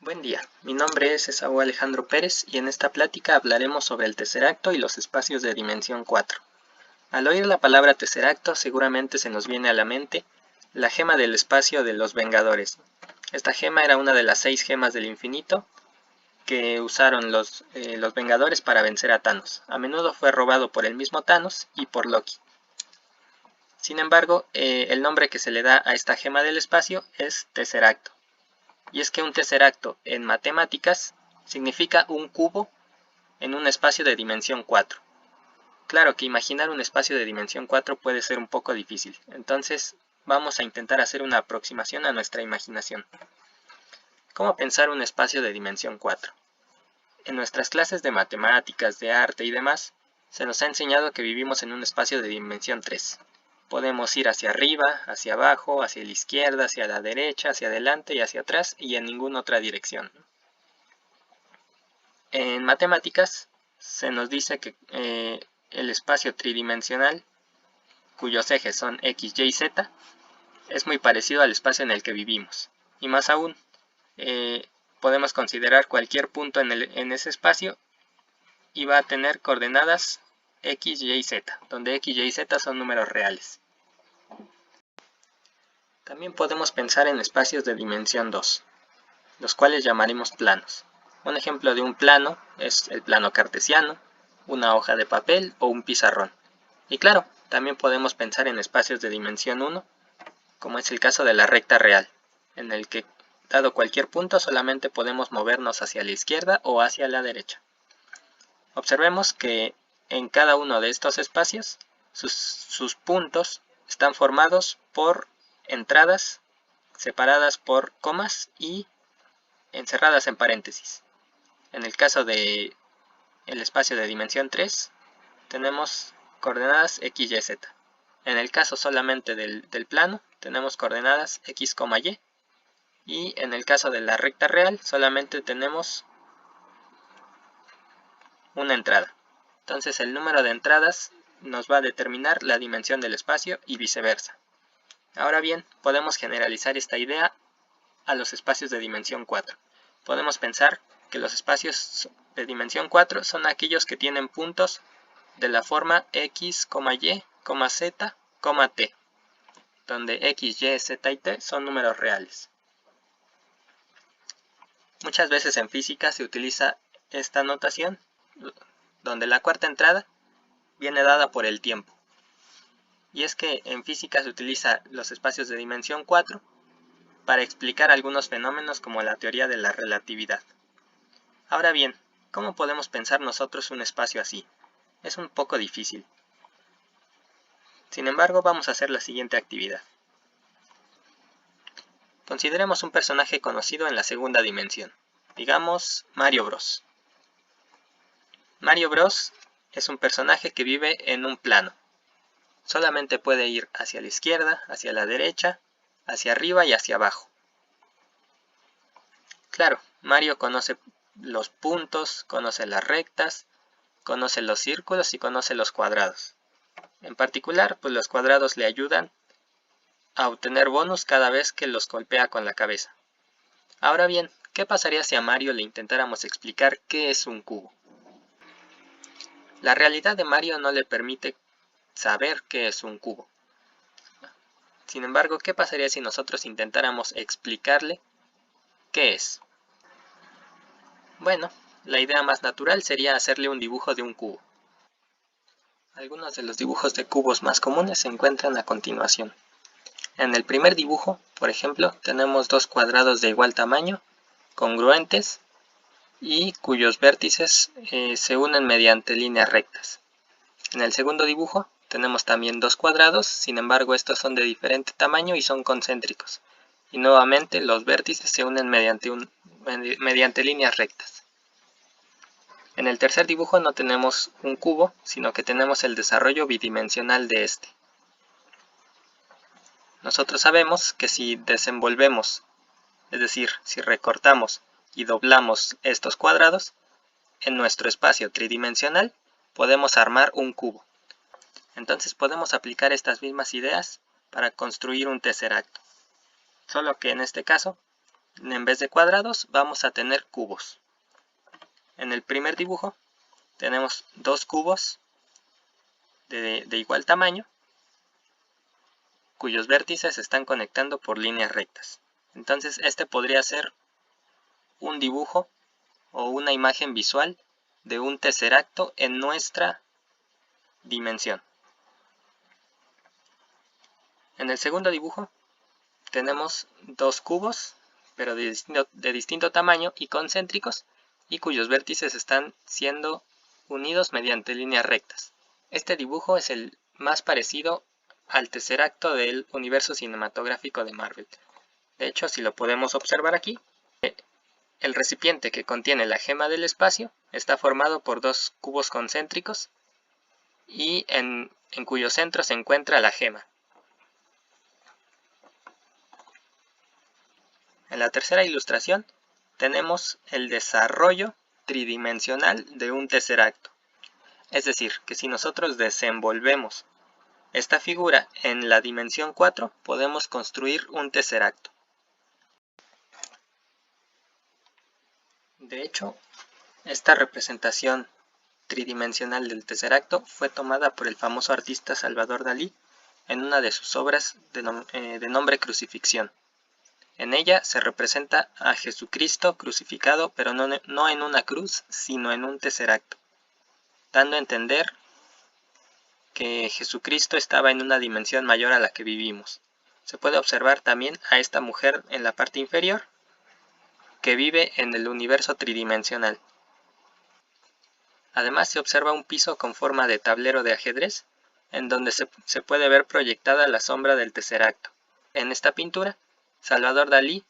Buen día, mi nombre es Esaú Alejandro Pérez y en esta plática hablaremos sobre el tesseracto y los espacios de dimensión 4. Al oír la palabra tesseracto seguramente se nos viene a la mente la gema del espacio de los Vengadores. Esta gema era una de las 6 gemas del infinito que usaron los Vengadores para vencer a Thanos. A menudo fue robado por el mismo Thanos y por Loki. Sin embargo, el nombre que se le da a esta gema del espacio es tesseracto. Y es que un tesseracto en matemáticas significa un cubo en un espacio de dimensión 4. Claro que imaginar un espacio de dimensión 4 puede ser un poco difícil, entonces vamos a intentar hacer una aproximación a nuestra imaginación. ¿Cómo pensar un espacio de dimensión 4? En nuestras clases de matemáticas, de arte y demás, se nos ha enseñado que vivimos en un espacio de dimensión 3. Podemos ir hacia arriba, hacia abajo, hacia la izquierda, hacia la derecha, hacia adelante y hacia atrás y en ninguna otra dirección. En matemáticas se nos dice que el espacio tridimensional, cuyos ejes son x, y, z, es muy parecido al espacio en el que vivimos. Y más aún, podemos considerar cualquier punto en ese espacio y va a tener coordenadas x, y, z, donde x, y, z son números reales. También podemos pensar en espacios de dimensión 2, los cuales llamaremos planos. Un ejemplo de un plano es el plano cartesiano, una hoja de papel o un pizarrón. Y claro, también podemos pensar en espacios de dimensión 1, como es el caso de la recta real, en el que, dado cualquier punto, solamente podemos movernos hacia la izquierda o hacia la derecha. Observemos que en cada uno de estos espacios, sus puntos están formados por entradas separadas por comas y encerradas en paréntesis. En el caso del espacio de dimensión 3, tenemos coordenadas x, y, z. En el caso solamente del plano, tenemos coordenadas x, y. Y en el caso de la recta real, solamente tenemos una entrada. Entonces el número de entradas nos va a determinar la dimensión del espacio y viceversa. Ahora bien, podemos generalizar esta idea a los espacios de dimensión 4. Podemos pensar que los espacios de dimensión 4 son aquellos que tienen puntos de la forma x, y, z, t, donde x, y, z y t son números reales. Muchas veces en física se utiliza esta notación, donde la cuarta entrada viene dada por el tiempo. Y es que en física se utiliza los espacios de dimensión 4 para explicar algunos fenómenos como la teoría de la relatividad. Ahora bien, ¿cómo podemos pensar nosotros un espacio así? Es un poco difícil. Sin embargo, vamos a hacer la siguiente actividad. Consideremos un personaje conocido en la segunda dimensión. Digamos Mario Bros. Mario Bros es un personaje que vive en un plano. Solamente puede ir hacia la izquierda, hacia la derecha, hacia arriba y hacia abajo. Claro, Mario conoce los puntos, conoce las rectas, conoce los círculos y conoce los cuadrados. En particular, pues los cuadrados le ayudan a obtener bonus cada vez que los golpea con la cabeza. Ahora bien, ¿qué pasaría si a Mario le intentáramos explicar qué es un cubo? La realidad de Mario no le permite saber qué es un cubo. Sin embargo, ¿qué pasaría si nosotros intentáramos explicarle qué es? Bueno, la idea más natural sería hacerle un dibujo de un cubo. Algunos de los dibujos de cubos más comunes se encuentran a continuación. En el primer dibujo, por ejemplo, tenemos dos cuadrados de igual tamaño, congruentes, y cuyos vértices se unen mediante líneas rectas. En el segundo dibujo tenemos también dos cuadrados, sin embargo estos son de diferente tamaño y son concéntricos. Y nuevamente los vértices se unen mediante líneas rectas. En el tercer dibujo no tenemos un cubo, sino que tenemos el desarrollo bidimensional de este. Nosotros sabemos que si desenvolvemos, es decir, si recortamos y doblamos estos cuadrados, en nuestro espacio tridimensional podemos armar un cubo. Entonces podemos aplicar estas mismas ideas para construir un tesseracto. Solo que en este caso en vez de cuadrados vamos a tener cubos. En el primer dibujo tenemos dos cubos de igual tamaño, cuyos vértices se están conectando por líneas rectas. Entonces este podría ser un dibujo o una imagen visual de un tesseracto en nuestra dimensión. En el segundo dibujo tenemos dos cubos, pero de distinto tamaño y concéntricos, y cuyos vértices están siendo unidos mediante líneas rectas. Este dibujo es el más parecido al tesseracto del universo cinematográfico de Marvel. De hecho, si lo podemos observar aquí, el recipiente que contiene la gema del espacio está formado por dos cubos concéntricos y en cuyo centro se encuentra la gema. En la tercera ilustración tenemos el desarrollo tridimensional de un tesseracto. Es decir, que si nosotros desenvolvemos esta figura en la dimensión 4, podemos construir un tesseracto. De hecho, esta representación tridimensional del tesseracto fue tomada por el famoso artista Salvador Dalí en una de sus obras de nombre Crucifixión. En ella se representa a Jesucristo crucificado, pero no en una cruz, sino en un tesseracto, dando a entender que Jesucristo estaba en una dimensión mayor a la que vivimos. Se puede observar también a esta mujer en la parte inferior, que vive en el universo tridimensional. Además se observa un piso con forma de tablero de ajedrez, en donde se puede ver proyectada la sombra del tesseracto. En esta pintura, Salvador Dalí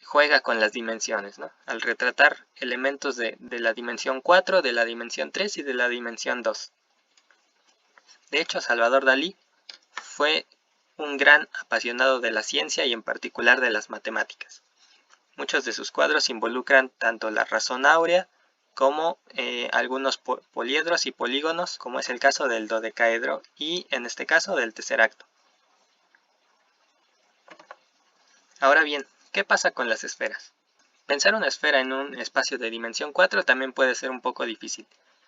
juega con las dimensiones, ¿no? Al retratar elementos de la dimensión 4, de la dimensión 3 y de la dimensión 2. De hecho, Salvador Dalí fue un gran apasionado de la ciencia y en particular de las matemáticas. Muchos de sus cuadros involucran tanto la razón áurea como algunos poliedros y polígonos, como es el caso del dodecaedro y en este caso del tesseracto. Ahora bien, ¿qué pasa con las esferas? Pensar una esfera en un espacio de dimensión 4 también puede ser un poco difícil.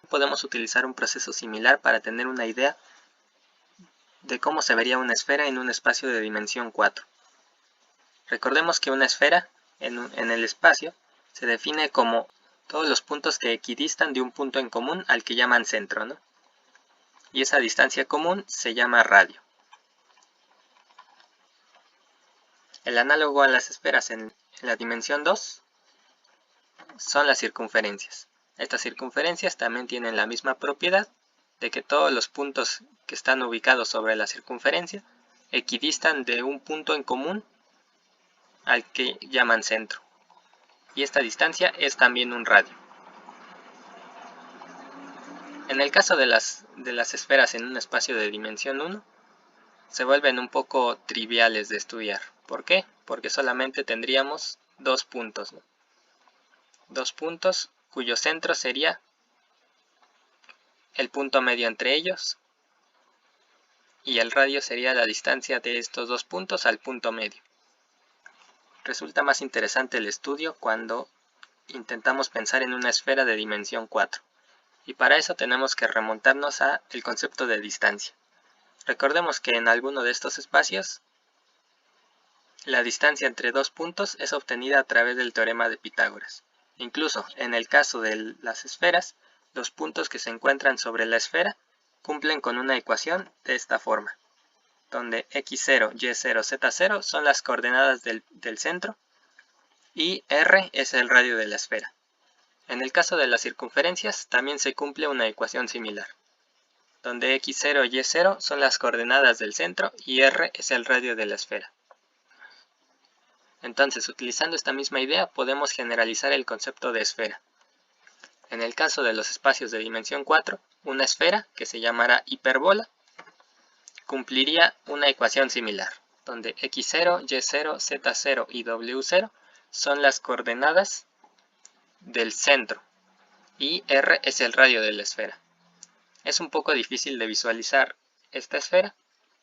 Podemos utilizar un proceso similar para tener una idea de cómo se vería una esfera en un espacio de dimensión 4. Recordemos que una esfera en el espacio se define como todos los puntos que equidistan de un punto en común al que llaman centro, ¿no? Y esa distancia común se llama radio. El análogo a las esferas en la dimensión 2 son las circunferencias. Estas circunferencias también tienen la misma propiedad de que todos los puntos que están ubicados sobre la circunferencia equidistan de un punto en común al que llaman centro. Y esta distancia es también un radio. En el caso de las esferas en un espacio de dimensión 1, se vuelven un poco triviales de estudiar. ¿Por qué? Porque solamente tendríamos dos puntos, ¿no? Dos puntos cuyo centro sería el punto medio entre ellos y el radio sería la distancia de estos dos puntos al punto medio. Resulta más interesante el estudio cuando intentamos pensar en una esfera de dimensión 4 y para eso tenemos que remontarnos al concepto de distancia. Recordemos que en alguno de estos espacios la distancia entre dos puntos es obtenida a través del teorema de Pitágoras. Incluso en el caso de las esferas, los puntos que se encuentran sobre la esfera cumplen con una ecuación de esta forma, donde x0, y0, z0 son las coordenadas del centro y r es el radio de la esfera. En el caso de las circunferencias también se cumple una ecuación similar, donde x0 y y0 son las coordenadas del centro y r es el radio de la esfera. Entonces, utilizando esta misma idea, podemos generalizar el concepto de esfera. En el caso de los espacios de dimensión 4, una esfera, que se llamará hiperbola, cumpliría una ecuación similar, donde x0, y0, z0 y w0 son las coordenadas del centro y r es el radio de la esfera. Es un poco difícil de visualizar esta esfera,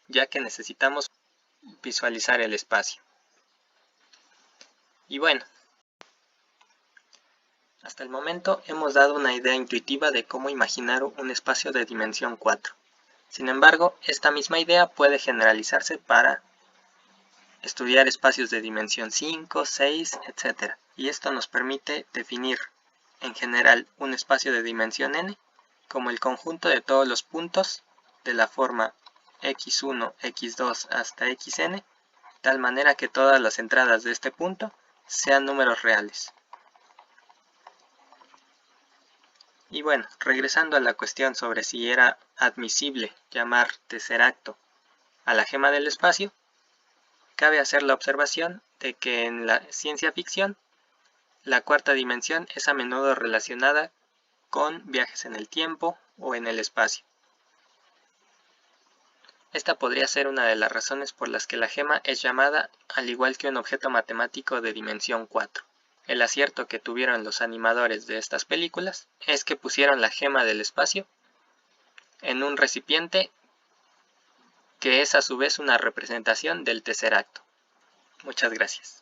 ya que necesitamos visualizar el espacio. Y bueno, hasta el momento hemos dado una idea intuitiva de cómo imaginar un espacio de dimensión 4. Sin embargo, esta misma idea puede generalizarse para estudiar espacios de dimensión 5, 6, etc. Y esto nos permite definir en general un espacio de dimensión n como el conjunto de todos los puntos de la forma x1, x2 hasta xn, tal manera que todas las entradas de este punto sean números reales. Y bueno, regresando a la cuestión sobre si era admisible llamar tesseracto a la gema del espacio, cabe hacer la observación de que en la ciencia ficción la cuarta dimensión es a menudo relacionada con viajes en el tiempo o en el espacio. Esta podría ser una de las razones por las que la gema es llamada al igual que un objeto matemático de dimensión 4. El acierto que tuvieron los animadores de estas películas es que pusieron la gema del espacio en un recipiente que es a su vez una representación del tesseracto. Muchas gracias.